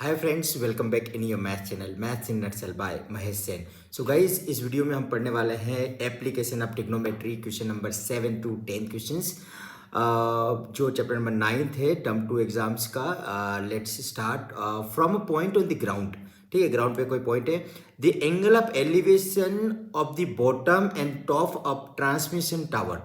Hi friends, welcome back in your math channel maths in nutshell by Mahesh Sen. So guys, इस video में हम पढ़ने वाले हैं application of trigonometry question number 7 to 10 questions, जो chapter number 9 है टर्म 2 एग्जाम्स का। Let's start from a point on the ground. ठीक है, ग्राउंड पे कोई पॉइंट है। The angle of elevation of the bottom and top of transmission tower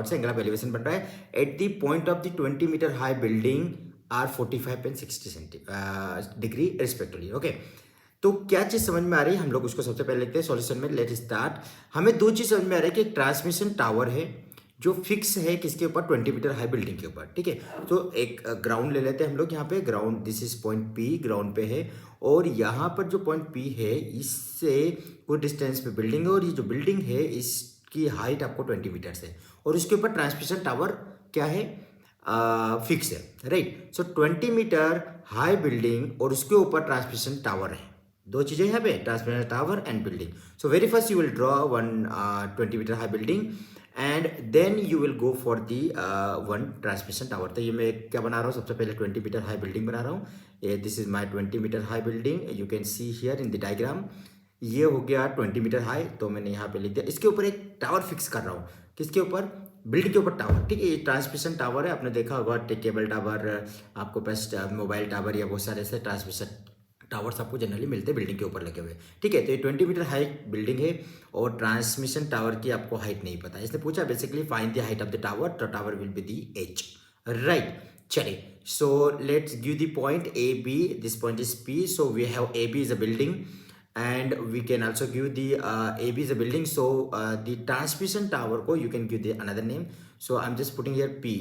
से angle of elevation बन रहा है at the point of the 20 metre high building are 45 and 60 degree respectively. Okay, तो क्या चीज समझ में आ रही है, हम लोग उसको सबसे पहले लेते हैं सॉल्यूशन में। Let start. हमें दो चीज समझ में आ रही है कि एक ट्रांसमिशन टावर है जो फिक्स है किसके ऊपर, 20 मीटर हाई बिल्डिंग के ऊपर। ठीक है, तो एक ग्राउंड ले लेते हैं हम लोग। यहाँ पे ground, this is point P, ground पे है। और यहाँ पर जो पॉइंट पी है इससे कुछ डिस्टेंस पे बिल्डिंग है, और ये जो बिल्डिंग है इसकी हाइट आपको 20 मीटर है, और उसके ऊपर ट्रांसमिशन टावर क्या है, फिक्स है। राइट, सो 20 मीटर हाई बिल्डिंग और उसके ऊपर ट्रांसमिशन टावर है। दो चीजें यहाँ पे, transmission tower and building. So very first you will draw one 20 metre high building and then you will go for the one transmission tower. तो ये मैं क्या बना रहा हूँ, सबसे पहले 20 मीटर हाई बिल्डिंग बना रहा हूँ। This is my 20 metre high building, you can see here in the diagram. ये हो गया 20 मीटर हाई, तो मैंने यहाँ पे लिख दिया। इसके ऊपर एक टावर फिक्स कर रहा हूँ, किसके ऊपर, बिल्डिंग के ऊपर टावर। ठीक है, ये ट्रांसमिशन टावर है, आपने देखा होगा केबल टावर, आपको पास मोबाइल टावर या बहुत सारे ऐसे ट्रांसमिशन टावर्स आपको जनरली मिलते हैं बिल्डिंग के ऊपर लगे हुए। ठीक है, तो ये 20 मीटर हाई बिल्डिंग है और ट्रांसमिशन टावर की आपको हाइट नहीं पता। इसने पूछा basically find the height of the tower, तो tower will be the H. Right, चलिए, so let's give the point A B. This point is P, so we have A B is a building and we can also give the AB is a building. So the transmission tower ko you can give the another name. So I'm just putting here P,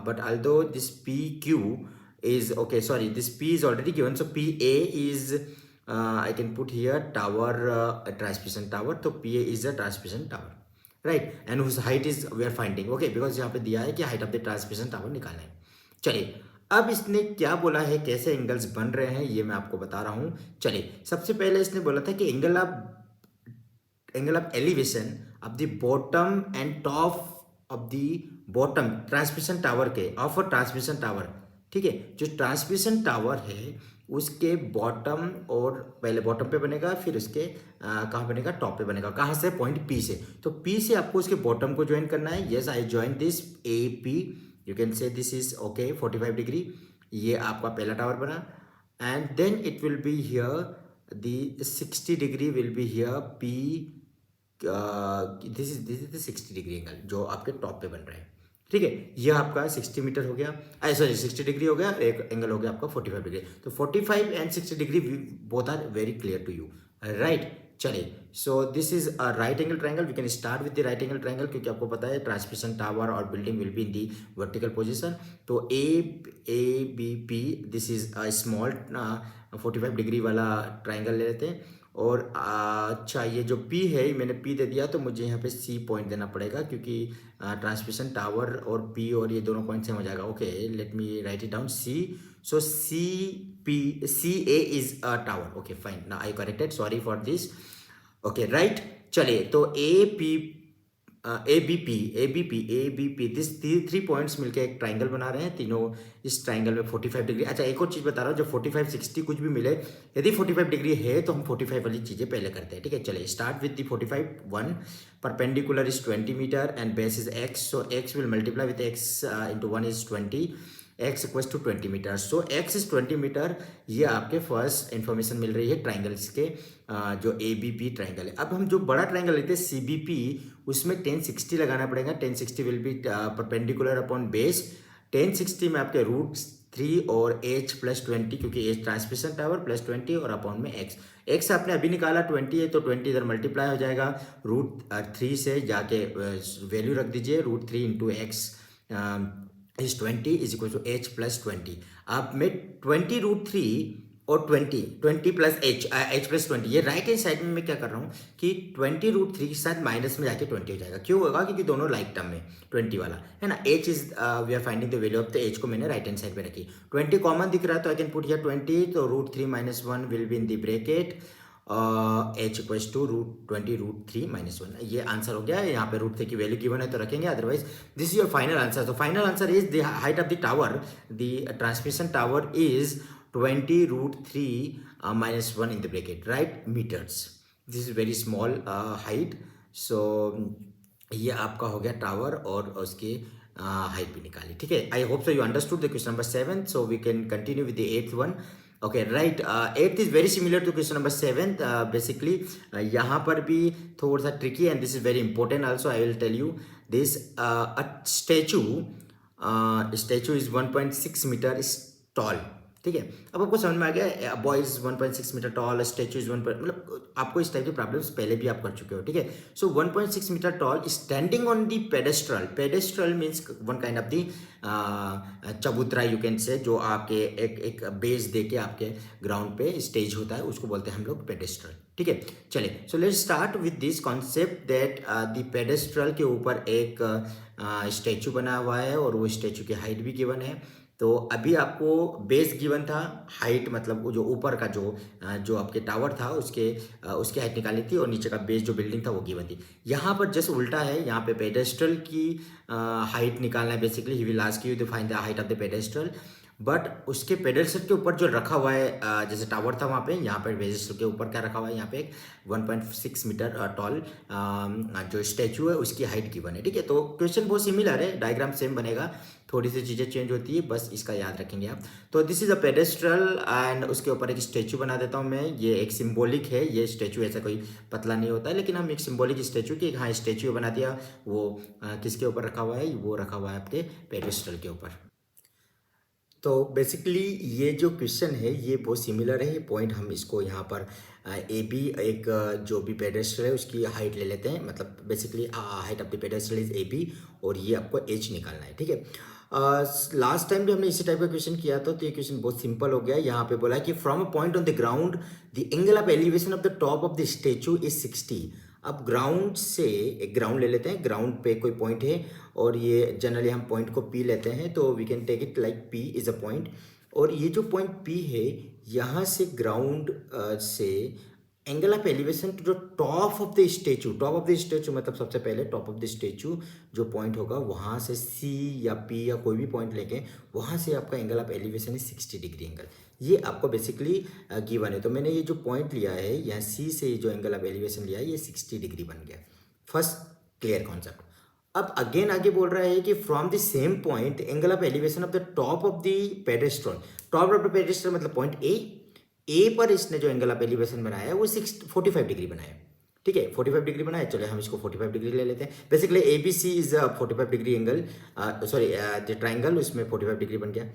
but although this PQ is okay, sorry, this P is already given, so PA is I can put here tower, a transmission tower. So PA is a transmission tower, right, and whose height is we are finding, okay, because यहाँ पे दिया है कि height of the transmission tower निकालना है। चलिए, अब इसने क्या बोला है, कैसे एंगल्स बन रहे हैं, ये मैं आपको बता रहा हूं। चलिए, सबसे पहले इसने बोला था कि angle of elevation of the bottom and top of the bottom transmission tower के, ऑफ अ ट्रांसमिशन टावर। ठीक है, जो ट्रांसमिशन टावर है उसके बॉटम, और पहले बॉटम पे बनेगा, फिर उसके कहाँ बनेगा, टॉप पे बनेगा। कहाँ से, पॉइंट पी से। तो पी से आपको उसके बॉटम को ज्वाइन करना है। Yes, I join this A P, you can say this is okay 45 degree. ये आपका पहला टावर बना, and then it will be here the 60 degree will be here P. This is the 60 degree angle जो आपके top पे बन रहा है। ठीक है, ये आपका 60 मीटर हो गया, सॉरी 60 डिग्री हो गया, एक एंगल हो गया आपका 45 डिग्री। तो 45 and 60 degree both are very clear to you. Right, चलिए, so this is a right angle triangle. We can start with the right angle triangle, क्योंकि आपको पता है ट्रांसमिशन टावर और building will be in the vertical position. तो A B P, this is a small 45 degree वाला triangle ले लेते हैं। और अच्छा, ये जो P है, मैंने P दे दिया, तो मुझे यहाँ पे C पॉइंट देना पड़ेगा, क्योंकि ट्रांसमिशन टावर और P और ये दोनों पॉइंट सेम हो जाएगा। Okay, let me write it down, C। So CA is a tower. Okay fine, now I corrected, sorry for this. Okay right, चलिए, तो A B P this three points मिलके एक triangle बना रहे हैं। तीनों इस ट्राइंगल में 45 डिग्री। अच्छा, एक और चीज बता रहा हूँ, जब 45 60 कुछ भी मिले, यदि 45 डिग्री है तो हम 45 वाली चीजें पहले करते हैं। ठीक है, चलिए, start with the 45 1। Perpendicular is 20 metre and base is x, so x will multiply with x into 1 is 20, x equals to 20 metre. So x is 20 metre. ये आपके फर्स्ट इंफॉर्मेशन मिल रही है ट्राइंगल्स के, जो ए बी पी ट्राइंगल है। अब हम जो बड़ा ट्राइंगल लेते हैं सी बी पी, उसमें 1060 लगाना पड़ेगा। 1060 will be perpendicular upon base. 1060 में आपके √3 और h प्लस 20, क्योंकि h ट्रांसमिशन टावर प्लस 20 और अपॉन में x आपने अभी निकाला 20 है, तो 20 इधर मल्टीप्लाई हो जाएगा। √3 से जाके वैल्यू रख दीजिए, √3 into x is 20 is equal to h plus 20। अब मैं 20 √3 और 20 प्लस h प्लस 20, ये राइट हैंड साइड में मैं क्या कर रहा हूँ कि 20 √3 के साथ माइनस में जाके 20 हो जाएगा। क्यों होगा, क्योंकि दोनों लाइक टर्म में 20 वाला है ना। h is we are finding the value of the h को मैंने राइट हैंड साइड में रखी। 20 कॉमन दिख रहा है, तो आई कैन पुट हियर 20, तो √3 minus 1 will be in the bracket h equals to √20 √3 minus 1। ये आंसर हो गया। यहाँ पे √3 की वैल्यू गिवन है तो रखेंगे, otherwise this is your final answer. तो final answer is the height of the tower, the transmission tower is 20√3 -1 in the bracket, right, meters. This is very small height. So ये आपका हो गया tower और उसकी हाइट भी निकाली. ठीक है, I hope so you understood the question number 7. So we can continue with the 8th one. Okay right, 8th is very similar to question number 7. Basically यहाँ पर भी थोड़ा सा tricky and this is very important also. I will tell you this. A statue is 1.6 metre tall. ठीक है, अब आपको समझ में आ गया. Boys 1.6 metre tall, statue is 1, मतलब आपको इस टाइप की प्रॉब्लम्स पहले भी आप कर चुके हो. ठीक है, so 1.6 metre tall standing on the pedestal. Pedestal means one kind of the चबूतरा यू कैन से, जो आपके एक बेस दे के आपके ग्राउंड पे स्टेज होता है, उसको बोलते हैं हम लोग पेडेस्ट्रल. ठीक है, चलिए so let's start with this concept that the pedestal के ऊपर एक स्टैचू बना हुआ है और वो स्टैचू की हाइट भी गिवन है. तो अभी आपको बेस गिवन था, हाइट मतलब वो जो ऊपर का जो आपके टावर था उसकी हाइट निकाली थी और नीचे का बेस जो बिल्डिंग था वो गिवन थी. यहाँ पर जस्ट उल्टा है, यहाँ पे पेडेस्ट्रल की हाइट निकालना है. Basically he will ask you to find the height of the pedestal, but उसके पेडेस्ट्रल के ऊपर जो रखा हुआ है जैसे टावर था वहाँ पे, यहाँ पे पेडेस्ट्रल के ऊपर क्या रखा हुआ है, यहाँ पे एक 1.6 मीटर टॉल जो स्टैचू है उसकी हाइट गिवन है. ठीक है, तो क्वेश्चन बहुत सिमिलर है, डायग्राम सेम बनेगा, थोड़ी सी चीज़ें चेंज होती है, बस इसका याद रखेंगे आप. तो this is a pedestal and उसके ऊपर एक स्टैचू बना देता हूँ मैं. ये एक सिंबॉलिक है, ये स्टैचू ऐसा कोई पतला नहीं होता है, लेकिन हम एक सिंबॉलिक स्टैचू की हाँ स्टैचू बना दिया. वो किसके ऊपर रखा हुआ है, वो रखा हुआ है आपके पेडेस्ट्रल के ऊपर. तो बेसिकली ये जो क्वेश्चन है ये बहुत सिमिलर है. ये पॉइंट हम इसको यहाँ पर ए बी एक जो भी पेडेस्ट्रल है उसकी हाइट ले लेते हैं. मतलब basically height of the pedestal is A B और ये आपको एच निकालना है. ठीक है, लास्ट टाइम भी हमने इसी टाइप का क्वेश्चन किया था, तो ये क्वेश्चन बहुत सिंपल हो गया. यहाँ पे बोला है कि from a point on the ground the angle of elevation of the top of the statue is 60. अब ग्राउंड से एक ग्राउंड ले लेते हैं, ग्राउंड पे कोई पॉइंट है और ये जनरली हम पॉइंट को पी लेते हैं, तो we can take it like P is a point. और ये जो पॉइंट पी है, यहाँ से ग्राउंड से angle of elevation to the top of the statue. Top of the statue मतलब सबसे पहले टॉप ऑफ द स्टेचू जो पॉइंट होगा वहाँ से सी या पी या कोई भी पॉइंट लेके वहाँ से आपका एंगल ऑफ एलिवेशन है 60 डिग्री एंगल. ये आपको बेसिकली गिवन है. तो मैंने ये जो पॉइंट लिया है यहाँ सी से जो एंगल ऑफ एलिवेशन लिया है ये 60 डिग्री बन गया. First clear concept. अब अगेन आगे बोल रहा है कि from the same point angle of elevation of the top of the pedestal. Top of the pedestal मतलब पॉइंट ए पर इसने जो एंगल ऑफ एलिवेशन बनाया है वो 45 डिग्री बनाया. ठीक है, 45 डिग्री बनाया. चलिए हम इसको 45 डिग्री ले लेते हैं. Basically A B C is 45 degree angle, sorry the triangle, उसमें 45 डिग्री बन गया.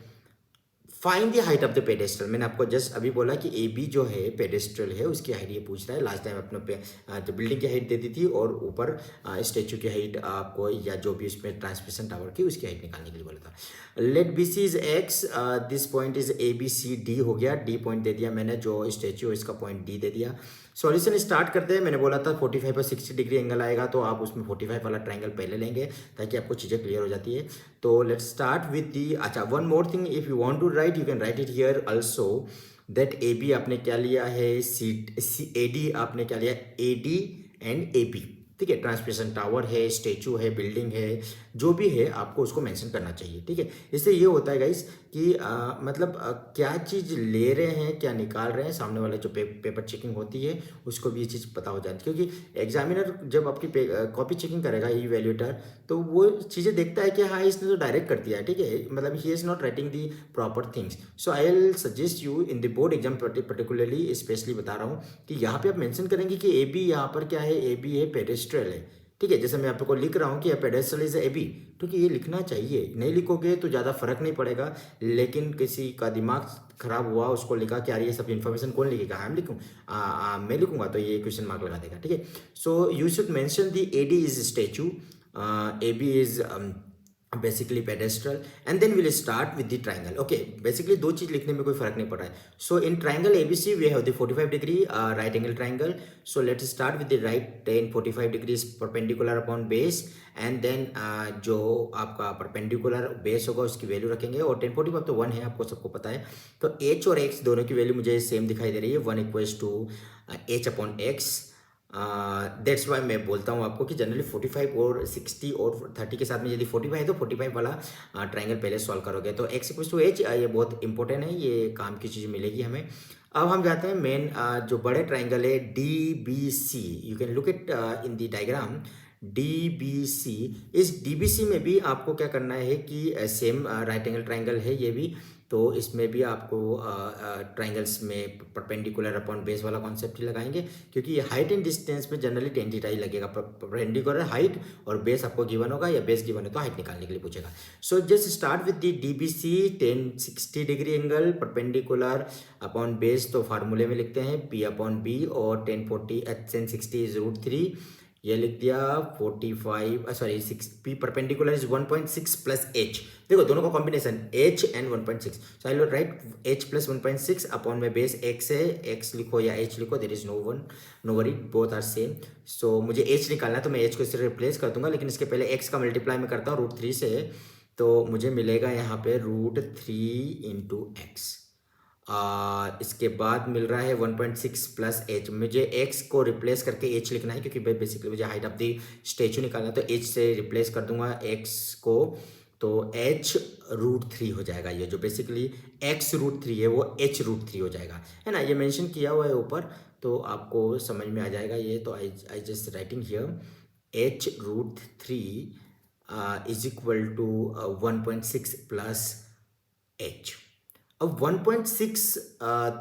Find the height of the pedestal. मैंने आपको जस्ट अभी बोला कि ए बी जो है पेडेस्ट्रल है उसकी हाइट ये पूछ रहा है. लास्ट टाइम अपने पे जो बिल्डिंग की हाइट दे दी थी और ऊपर स्टेचू की हाइट आपको या जो भी उसमें ट्रांसमिशन टावर की उसकी हाइट निकालने के लिए बोला था. Let B C is X, this point is A B C D हो गया. डी पॉइंट दे दिया मैंने, जो स्टेचू है इसका पॉइंट डी दे दिया. सॉल्यूशन स्टार्ट करते हैं. मैंने बोला था 45 और 60 डिग्री एंगल आएगा, तो आप उसमें 45 वाला ट्राइंगल पहले लेंगे ताकि आपको चीज़ें क्लियर हो जाती है. तो लेट्स स्टार्ट विद दी. अच्छा, one more thing, if you want to write you can write it here also that A B आपने क्या लिया है, सी ए डी आपने क्या लिया, A D and A B. ठीक है, ट्रांसमिशन टावर है, स्टेचू है, बिल्डिंग है, जो भी है आपको उसको मेंशन करना चाहिए. ठीक है, इससे ये होता है गाइस कि मतलब क्या चीज़ ले रहे हैं, क्या निकाल रहे हैं, सामने वाले जो पेपर चेकिंग होती है उसको भी ये चीज़ पता हो जाती है. क्योंकि एग्जामिनर जब आपकी कॉपी चेकिंग करेगा इवैल्यूएटर, तो वो चीज़ें देखता है कि हाँ इसने तो डायरेक्ट कर दिया है. ठीक है, मतलब he is not writing the proper things. So I will suggest you in the board exam particularly specially बता रहा हूँ कि यहाँ पे आप मेंशन करेंगे कि ए बी यहाँ पर क्या है, ए बी है पेडेस्ट्रल है. ठीक है, जैसे मैं आपको लिख रहा हूँ कि पेडेस्ट्रल इज ए बी, क्योंकि ये लिखना चाहिए. नहीं लिखोगे तो ज़्यादा फर्क नहीं पड़ेगा, लेकिन किसी का दिमाग खराब हुआ, उसको लिखा कि यार ये सब इन्फॉर्मेशन कौन लिखेगा, हम लिखूँ, मैं लिखूंगा, तो ये क्वेश्चन मार्क लगा देगा. ठीक है, so you should mention the A D is statue, A B is basically pedestal, and then will start with the triangle. Okay, basically दो चीज लिखने में कोई फर्क नहीं पड़ रहा है. So in triangle ABC we have the 45 degree right angle triangle. So let start with the right 10 45 degrees perpendicular upon base, and then जो आपका परपेंडिकुलर बेस होगा उसकी वैल्यू रखेंगे. और 10 45 तो 1 है, आपको सबको पता है. तो एच और एक्स दोनों की वैल्यू मुझे सेम दिखाई दे रही है. 1 equals to H upon X. That's why मैं बोलता हूँ आपको कि जनरली 45 और 60 और 30 के साथ में यदि 45 है तो 45 वाला ट्राइंगल पहले सॉल्व करोगे। तो एक्स इक्वल्स टू एच, ये बहुत इंपॉर्टेंट है, ये काम की चीज़ मिलेगी हमें। अब हम जाते हैं मेन जो बड़े ट्राइंगल है D B C, you can look it in the diagram. D B C, इस डी बी सी में भी आपको क्या करना है कि सेम राइट एंगल ट्राइंगल है ये भी, तो इसमें भी आपको ट्राइंगल्स में परपेंडिकुलर अपॉन बेस वाला कॉन्सेप्ट ही लगाएंगे, क्योंकि ये हाइट एंड डिस्टेंस में जनरली टेन थीटा ही लगेगा। परपेंडिकुलर हाइट और बेस आपको गिवन होगा, या बेस गिवन है तो हाइट निकालने के लिए पूछेगा। So just start with the D B C 1060 degree angle perpendicular upon base, तो फार्मूले में लिखते हैं पी अपॉन बी, और 1060 इज √3, ये लिख दिया 45 sorry 6 P perpendicular is 1.6 plus H. देखो दोनों का combination H and 1.6, so I will write H plus 1.6 upon में बेस एक्स है, एक्स लिखो या एच लिखो, there is no worry, both are same. So मुझे एच निकालना है तो मैं एच को इससे रिप्लेस कर दूंगा, लेकिन इसके पहले एक्स का मल्टीप्लाई मैं करता हूँ √3 से, तो मुझे मिलेगा यहाँ पे √3 इंटू एक्स। इसके बाद मिल रहा है 1.6 प्लस एच। मुझे एक्स को रिप्लेस करके एच लिखना है, क्योंकि बेसिकली मुझे हाइट ऑफ द स्टेचू निकालना है, तो एच से रिप्लेस कर दूंगा एक्स को, तो एच √3 हो जाएगा। ये जो बेसिकली एक्स √3 है वो एच √3 हो जाएगा, है ना, ये मेंशन किया हुआ है ऊपर, तो आपको समझ में आ जाएगा ये। तो I just writing here H √3 is equal to 1.6 plus H. अब 1.6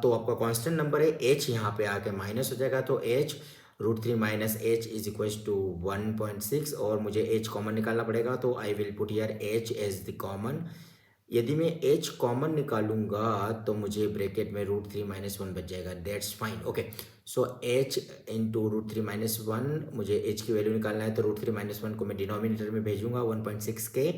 तो आपका कांस्टेंट नंबर है, h यहाँ पे आके माइनस हो जाएगा, तो h √3 minus H is equal to 1.6, और मुझे h कॉमन निकालना पड़ेगा, तो I will put here h as the common. यदि मैं h कॉमन निकालूंगा तो मुझे ब्रैकेट में √3 माइनस 1 बच जाएगा, that's fine. Okay, so h into √3 minus 1, मुझे h की वैल्यू निकालना है, तो √3 माइनस 1 को मैं डिनोमिनेटर में भेजूंगा 1.6 के,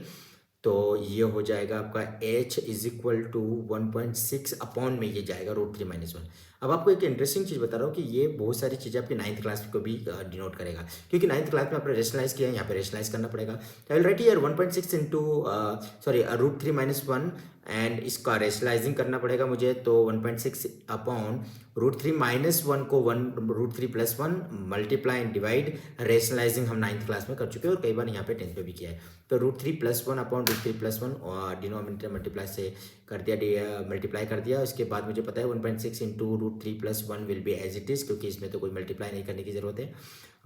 तो ये हो जाएगा आपका h is equal to 1.6 upon में ये जाएगा √3 माइनस 1। अब आपको एक इंटरेस्टिंग चीज़ बता रहा हूँ कि ये बहुत सारी चीज़ें आपकी 9th क्लास को भी डिनोट करेगा, क्योंकि 9th क्लास में आपने रेशनलाइज किया है, यहाँ पे रेशनलाइज करना पड़ेगा। तो I write here 1.6 into sorry √3 minus 1, and इसका रेशनलाइजिंग करना पड़ेगा मुझे, तो 1.6 अपॉन √3 माइनस 1 को √3 plus 1 multiply and divide, rationalising हम 9th क्लास में कर चुके हैं और कई बार यहाँ पे 10th पे भी किया है। तो √3 प्लस 1 अपॉन √3 प्लस 1, और डिनोमिनेटर मल्टीप्लाई से कर दिया, मल्टीप्लाई कर दिया। उसके बाद मुझे पता है 1.6 into √3 plus 1 will be as it is, क्योंकि इसमें तो कोई मल्टीप्लाई नहीं करने की जरूरत है।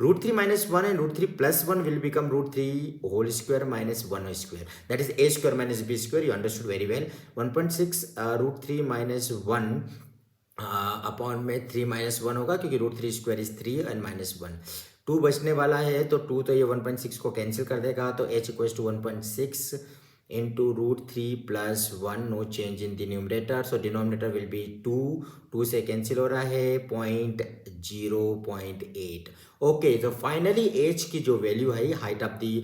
√3 minus 1 and √3 plus 1 will become √3 whole square minus 1 square, that is a square minus b square, you understood very well. 1.6 √3 minus 1 upon में 3 माइनस 1 होगा, क्योंकि √3 स्क्वायर इज 3 एंड माइनस 1, 2 बचने वाला है, तो 2 तो ये 1.6 को कैंसिल कर देगा, तो h equals to 1.6 into √3 plus 1, no change in the numerator, so denominator will be 2 से कैंसिल हो रहा है 0.8। ओके, तो फाइनली h की जो वैल्यू है, height of the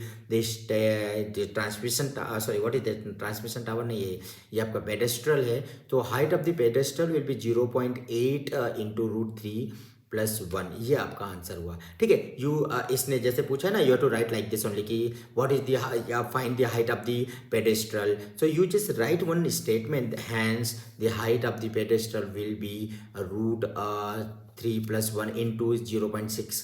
transmission sorry what is the transmission tower, नहीं है ये आपका पेडेस्ट्रल है, तो height of the pedestal will B 0.8 into √3 plus 1, ये आपका आंसर हुआ। ठीक है, इसने जैसे पूछा ना, you have to write like this only कि what is the find the height of the pedestal, so you just write one statement, hence the height of the pedestal will be √3 plus 1 into 0.6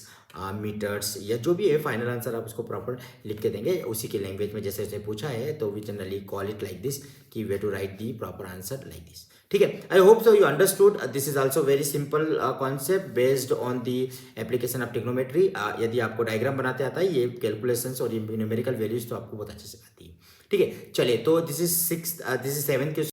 metres, या जो भी है final answer आप उसको proper लिख के देंगे उसी की लैंग्वेज में जैसे जैसे पूछा है, तो we generally call it like this कि we to write the proper answer like this. ठीक है, I hope so you understood, this is also very simple concept based on the application of trigonometry. यदि आपको diagram बनाते आता है, ये calculations और न्यूमेरिकल वैल्यूज तो आपको बहुत अच्छे से आती है। ठीक है, चलिए, तो दिस इज 7th क्वेश्चन।